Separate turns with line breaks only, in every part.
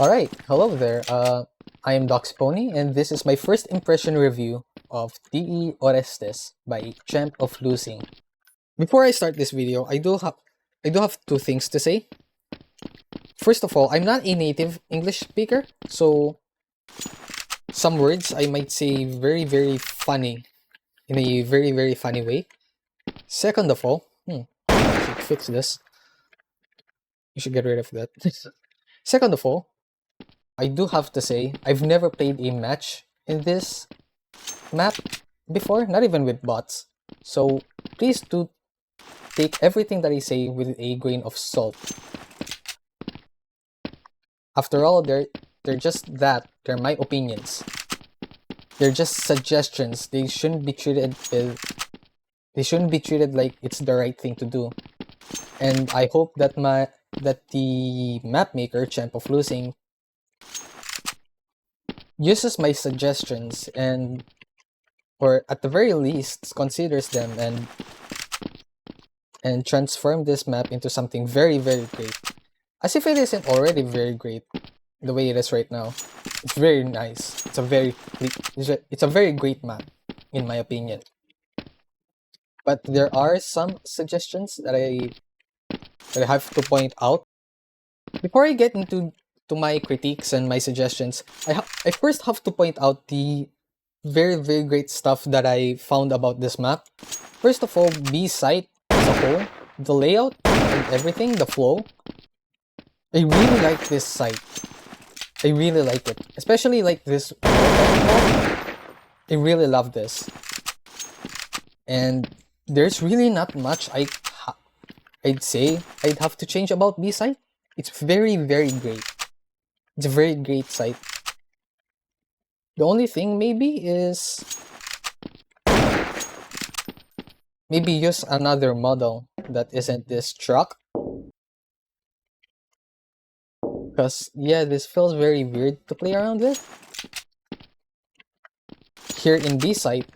Alright, hello there. I am Docs Pony, and this is my first impression review of DE Orestes by Champ of Losing. Before I start this video, I do have two things to say. First of all, I'm not a native English speaker, so some words I might say very funny in a very funny way. Second of all, I should fix this. You should get rid of that. Second of all, I do have to say, I've never played a match in this map before, not even with bots. So please do take everything that I say with a grain of salt. After all, they're just that. They're my opinions. They're just suggestions. They shouldn't be treated like it's the right thing to do. And I hope that the map maker, Champ of Losing, uses my suggestions or at the very least considers them and transform this map into something very great. As if it isn't already very great the way it is right now. It's very nice. It's a very great map in my opinion. But there are some suggestions that I have to point out. Before I get into my critiques and my suggestions, I first have to point out the very great stuff that I found about this map. First of all, B site as a whole, the layout and everything, the flow. I really like this site. I really like it, especially like this. I really love this, and there's really not much I'd say I'd have to change about B site. It's very great. It's a very great site. The only thing maybe is maybe use another model that isn't this truck. Because yeah, this feels very weird to play around with. Here in B site,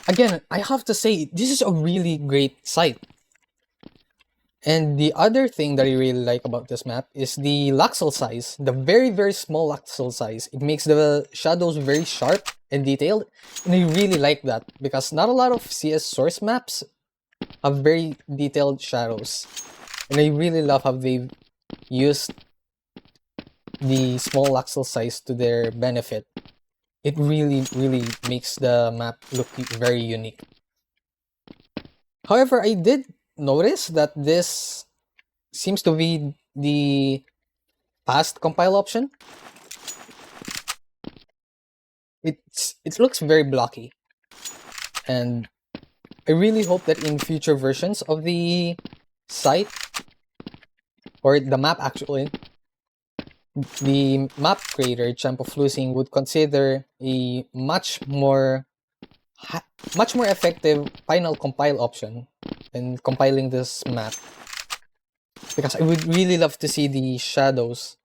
again, I have to say this is a really great site. And the other thing that I really like about this map is the Luxel size, the very small Luxel size. It makes the shadows very sharp and detailed, and I really like that because not a lot of CS source maps have very detailed shadows. And I really love how they've used the small Luxel size to their benefit. It really makes the map look very unique. However, I did notice that this seems to be the fast compile option. It looks very blocky, and I really hope that in future versions of the site or the map actually, the map creator Champ of Losing would consider a much more effective final compile option in compiling this map, because I would really love to see the shadows,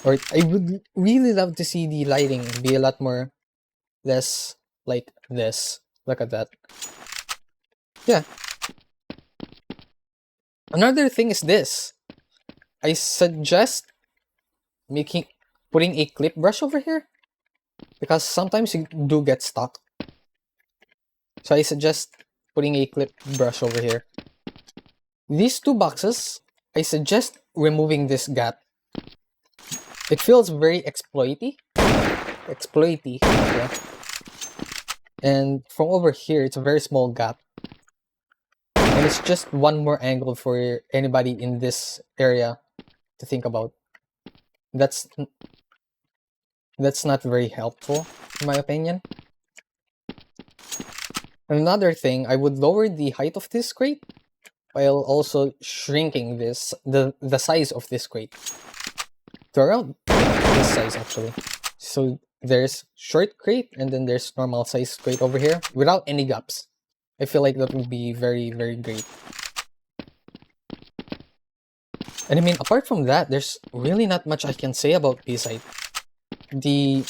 or I would really love to see the lighting be a lot more less like this. Look at that. Yeah. Another thing is this. I suggest putting a clip brush over here, because sometimes you do get stuck. So I suggest putting a clip brush over here. These two boxes, I suggest removing this gap. It feels very exploity, yeah. And from over here, it's a very small gap. And it's just one more angle for anybody in this area to think about. That's not very helpful, in my opinion. Another thing, I would lower the height of this crate while also shrinking the size of this crate to around this size actually. So there's short crate and then there's normal size crate over here without any gaps. I feel like that would be very great. And I mean, apart from that, there's really not much I can say about this site. The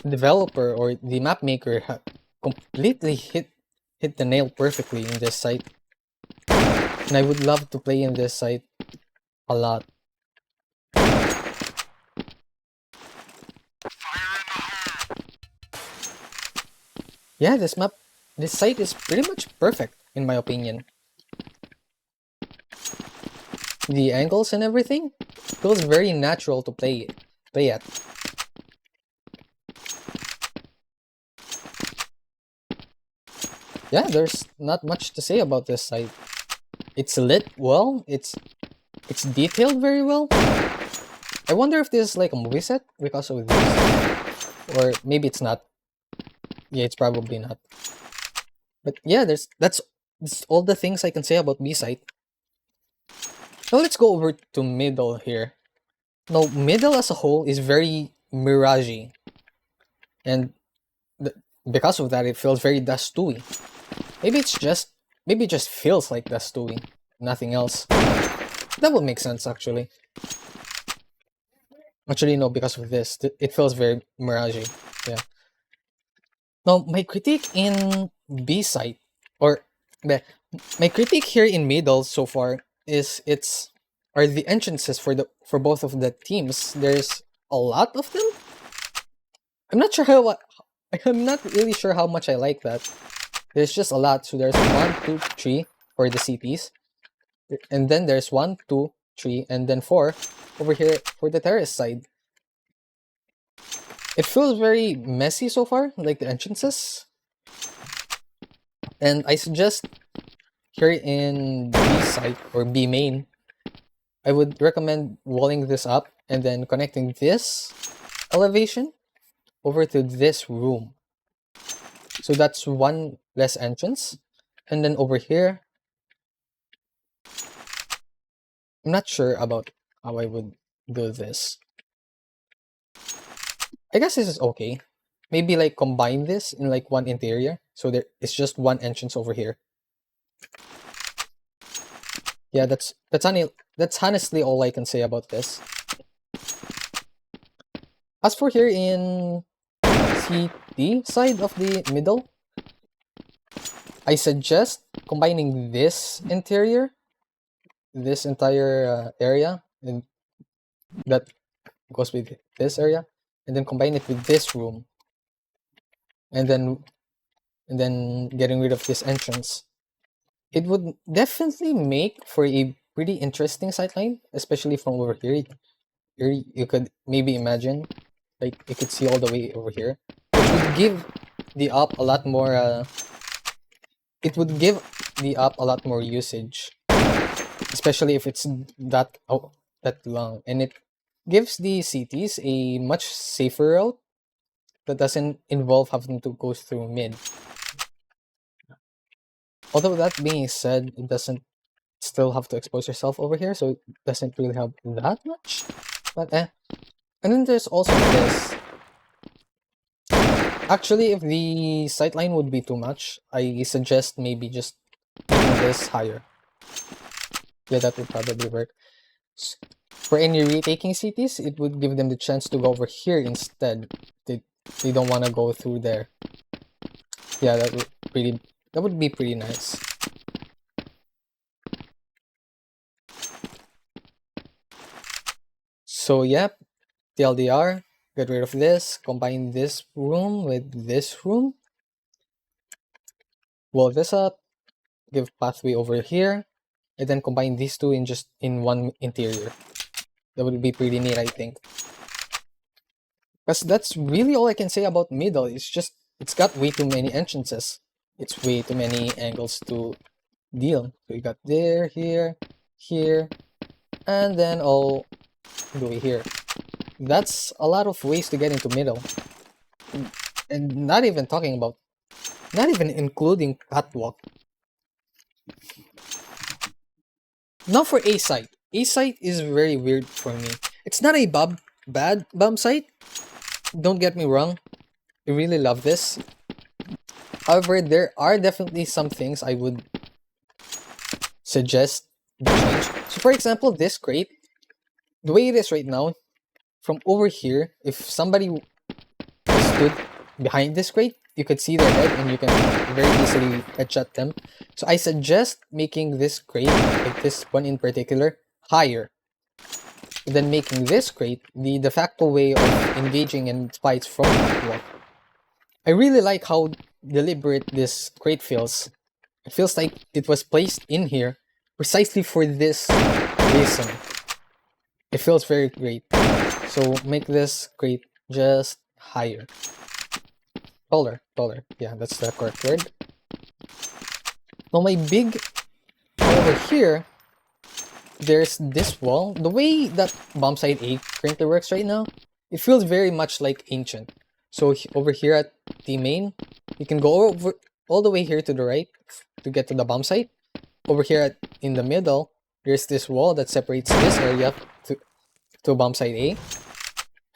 developer or the map maker completely hit the nail perfectly in this site. And I would love to play in this site a lot. Yeah, this site is pretty much perfect in my opinion. The angles and everything feels very natural to play at. Yeah, there's not much to say about this site. It's lit well. It's detailed very well. I wonder if this is like a movie set because of this, or maybe it's not. Yeah, it's probably not. But yeah, that's all the things I can say about B site. Now let's go over to middle here. Now middle as a whole is very miragey, and th- because of that, it feels very Dustooey. Maybe it's just maybe it just feels like Dustooey, nothing else. That would make sense actually. Actually, no, because of this, it feels very miragey. Yeah. Now my critique in B side, or the my critique here in middle so far is it's are the entrances for both of the teams. There's a lot of them. I'm not sure how I'm not really sure how much I like that. There's just a lot. So there's one, two, three for the CTs, and then there's one, two, three, and then four over here for the terrace side. It feels very messy so far, like the entrances. And I suggest here in B site or B main, I would recommend walling this up and then connecting this elevation over to this room. So that's one less entrance. And then over here, I'm not sure about how I would do this. I guess this is okay. Maybe like combine this in like one interior. So there is just one entrance over here. Yeah, that's honestly all I can say about this. As for here in CT side of the middle, I suggest combining this interior, this entire area, and that goes with this area, and then combine it with this room, and then getting rid of this entrance. It would definitely make for a pretty interesting sightline, especially from over here. Here you could maybe imagine, like you could see all the way over here, which would give the up a lot more. It would give the up a lot more usage, especially if it's that long, and it gives the cities a much safer route that doesn't involve having to go through mid. Although that being said, it doesn't still have to expose yourself over here, so it doesn't really help that much. But and then there's also this. Actually, if the sightline would be too much, I suggest maybe just making this higher. Yeah, that would probably work. For any retaking cities, it would give them the chance to go over here instead. They don't want to go through there. Yeah, that would be pretty nice. So yep, TLDR, get rid of this, combine this room with this room, wall this up, give pathway over here, and then combine these two in just in one interior. That would be pretty neat, I think. Because that's really all I can say about middle. It's got way too many entrances. It's way too many angles to deal. So you got there, here, here, and then all the way here. That's a lot of ways to get into middle. And not even talking about, not even including catwalk. Now for A site. A site is very weird for me. It's not a bad bum site. Don't get me wrong. I really love this. However, there are definitely some things I would suggest be changed. So for example, this crate, the way it is right now, from over here, if somebody stood behind this crate, you could see their head and you can very easily headshot them. So I suggest making this crate, like this one in particular, higher. And then making this crate the de facto way of engaging in fights from catwalk. I really like how deliberate this crate feels. It feels like it was placed in here precisely for this reason. It feels very great. So make this crate just higher. Taller. Yeah, that's the correct word. Now my big over here, there's this wall. The way that Bombsite A currently works right now, it feels very much like ancient. So over here at the main, you can go over all the way here to the right to get to the bomb site. Over here in the middle, there's this wall that separates this area to bomb site A.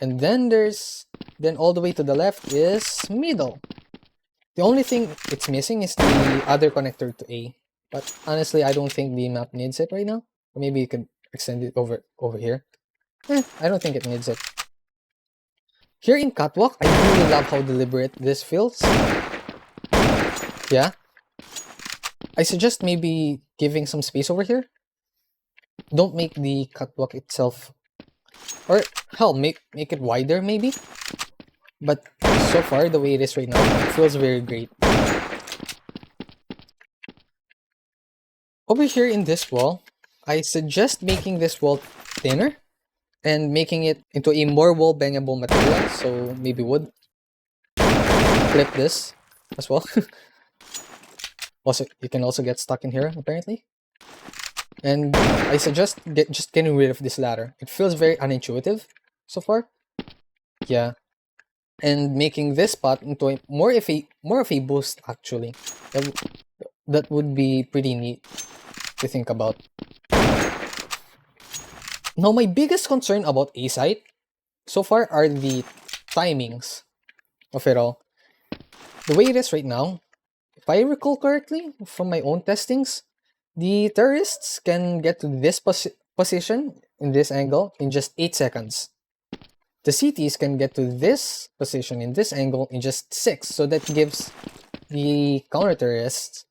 And then then all the way to the left is middle. The only thing it's missing is the other connector to A. But honestly, I don't think the map needs it right now. Maybe you can extend it over here. I don't think it needs it. Here in Catwalk, I really love how deliberate this feels. Yeah. I suggest maybe giving some space over here. Don't make the catwalk itself, or hell, make it wider maybe. But so far, the way it is right now, it feels very great. Over here in this wall, I suggest making this wall thinner and making it into a more wall bangable material, so maybe wood. Flip this as well. Also, you can also get stuck in here apparently. And I suggest just getting rid of this ladder. It feels very unintuitive so far. Yeah. And making this spot into more of a boost actually. That would be pretty neat to think about. Now my biggest concern about A site so far are the timings of it all. The way it is right now, if I recall correctly from my own testings, the terrorists can get to this position in this angle in just 8 seconds. The CTs can get to this position in this angle in just 6, so that gives the counter-terrorists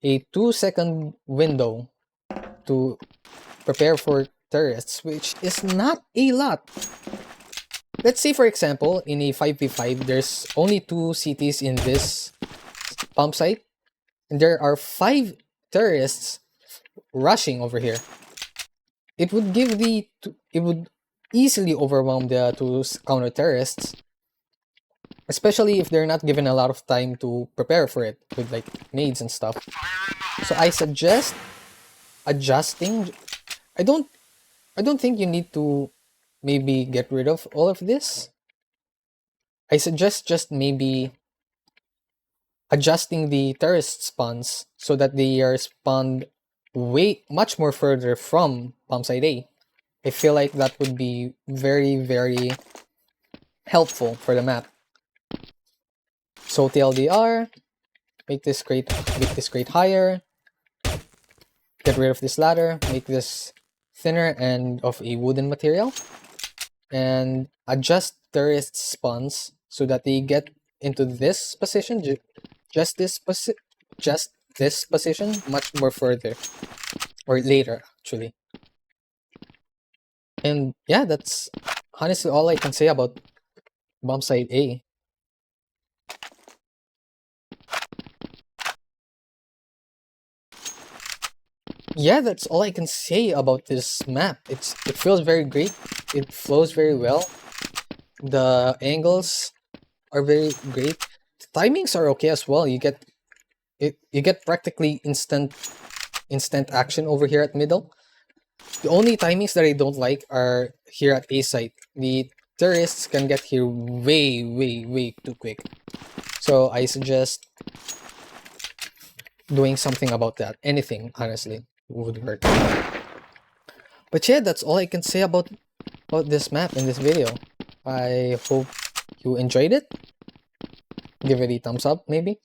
a 2-second window to prepare for terrorists, which is not a lot. Let's say, for example, in a 5v5, there's only 2 CTs in this pump site, and there are 5 terrorists rushing over here. It would easily overwhelm the 2 counter terrorists, especially if they're not given a lot of time to prepare for it with like nades and stuff. So I suggest adjusting. I don't think you need to maybe get rid of all of this. I suggest just maybe adjusting the terrorist spawns so that they are spawned much more further from bomb site A. I feel like that would be very, very helpful for the map. So TLDR, make this crate higher, get rid of this ladder, make this thinner and of a wooden material, and adjust terrorist spawns so that they get into this position, just this position much more further, or later actually. And yeah, that's honestly all I can say about bomb site A. Yeah, that's all I can say about this map. It feels very great. It flows very well. The angles are very great. The timings are okay as well. You get practically instant action over here at middle. The only timings that I don't like are here at A site. The terrorists can get here way, way, way too quick. So I suggest doing something about that. Anything, honestly, would work. But yeah, that's all I can say about this map in this video. I hope you enjoyed it. Give it a thumbs up, maybe.